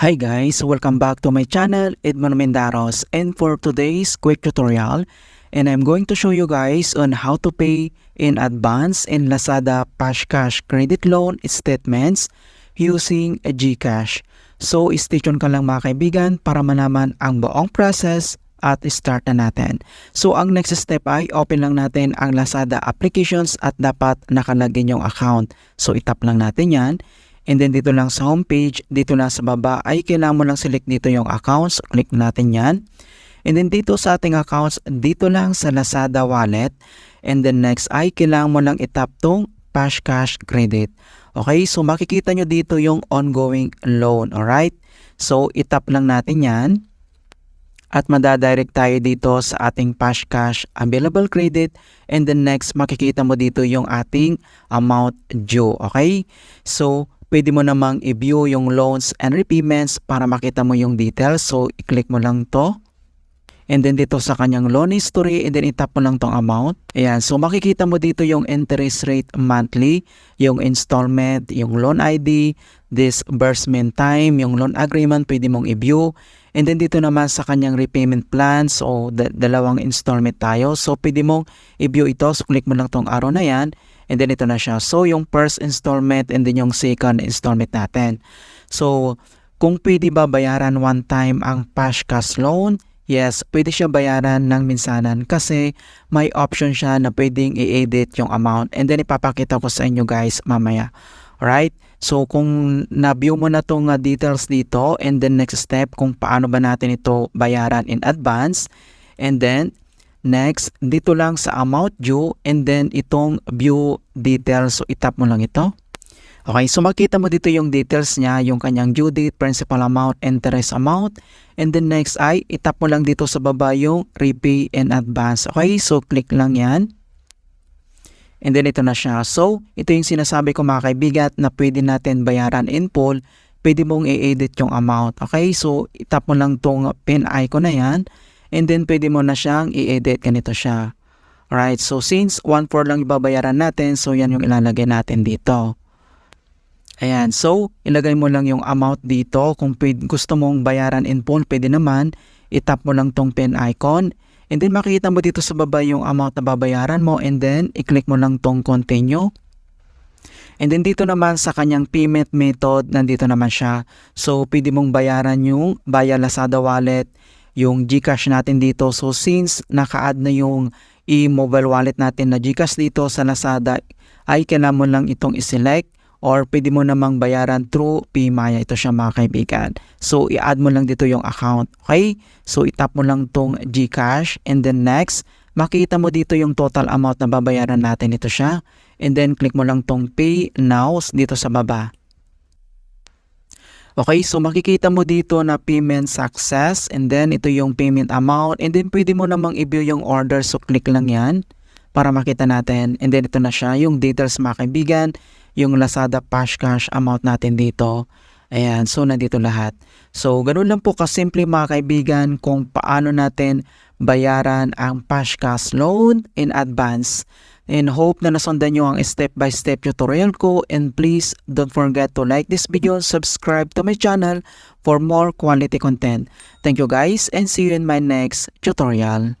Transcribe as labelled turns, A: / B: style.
A: Hi guys, welcome back to my channel, Edmond Mendaros, and for today's quick tutorial, and I'm going to show you guys on how to pay in advance in Lazada Pashcash credit loan statements using GCash. So stay tuned ka lang mga kaibigan para malaman ang buong process at start na natin. So ang next step ay open lang natin ang Lazada applications at dapat nakalagin yung account. So itap lang natin yan. And then dito lang sa homepage, dito lang sa baba ay kailangan mo lang select dito yung accounts. Click natin yan. And then dito sa ating accounts, dito lang sa Lazada wallet. And then next ay kailangan mo lang itap tong Pashcash credit. Okay, so makikita nyo dito yung ongoing loan. Alright, so itap lang natin yan. At madadirect tayo dito sa ating Pashcash available credit. And then next, makikita mo dito yung ating amount due. Okay, so pwede mo namang i-view yung loans and repayments para makita mo yung details. So, i-click mo lang to. And then dito sa kanyang loan history, and then itap mo lang tong amount. Ayan, so makikita mo dito yung interest rate monthly, yung installment, yung loan ID, disbursement time, yung loan agreement, pwede mong i-view. And then dito naman sa kanyang repayment plans, so dalawang installment tayo. So, pwede mong i-view ito. So, click mo lang tong arrow na yan. And then ito na siya. So, yung first installment and then yung second installment natin. So, kung pwede ba bayaran one time ang Pashcash loan? Yes, pwede siya bayaran ng minsanan kasi may option siya na pwedeng i-edit yung amount. And then ipapakita ko sa inyo guys mamaya. Alright? So, kung na-view mo na itong details dito and then next step kung paano ba natin ito bayaran in advance. And then, next, dito lang sa amount due and then itong view details. So, itap mo lang ito. Okay, so makita mo dito yung details niya, yung kanyang due date, principal amount, interest amount. And then next ay itap mo lang dito sa baba yung repay in advance. Okay, so click lang yan. And then ito na siya. So, ito yung sinasabi ko mga kaibigan na pwede natin bayaran in full. Pwede mong i-edit yung amount. Okay, so itap mo lang tong pin icon na yan. And then pwede mo na siyang i-edit. Ganito siya. Alright, so since 1/4 lang ibabayaran natin, so yan yung ilalagay natin dito. Ayan, so ilagay mo lang yung amount dito. Kung gusto mong bayaran in full, pwede naman. Itap mo lang tong pen icon. And then makikita mo dito sa baba yung amount na babayaran mo. And then i-click mo lang tong continue. And then dito naman sa kanyang payment method, nandito naman siya. So pwede mong bayaran yung via Lazada wallet, yung GCash natin dito. So since naka-add na yung e-mobile wallet natin na GCash dito sa Lazada, ay kailangan mo lang itong i-select. Or pwede mo namang bayaran through PMaya. Ito siya mga kaibigan. So, i-add mo lang dito yung account. Okay? So, itap mo lang tong GCash. And then next, makita mo dito yung total amount na babayaran natin. Ito siya. And then, click mo lang tong Pay Now dito sa baba. Okay? So, makikita mo dito na payment success. And then, ito yung payment amount. And then, pwede mo namang i-view yung order. So, click lang yan para makita natin. And then, ito na siya. Yung details mga kaibigan. Yung Lazada Pashcash amount natin dito. Ayan, so nandito lahat. So, ganun lang po kasimple mga kaibigan kung paano natin bayaran ang Pashcash loan in advance. And hope na nasundan nyo ang step-by-step tutorial ko. And please don't forget to like this video, subscribe to my channel for more quality content. Thank you guys and see you in my next tutorial.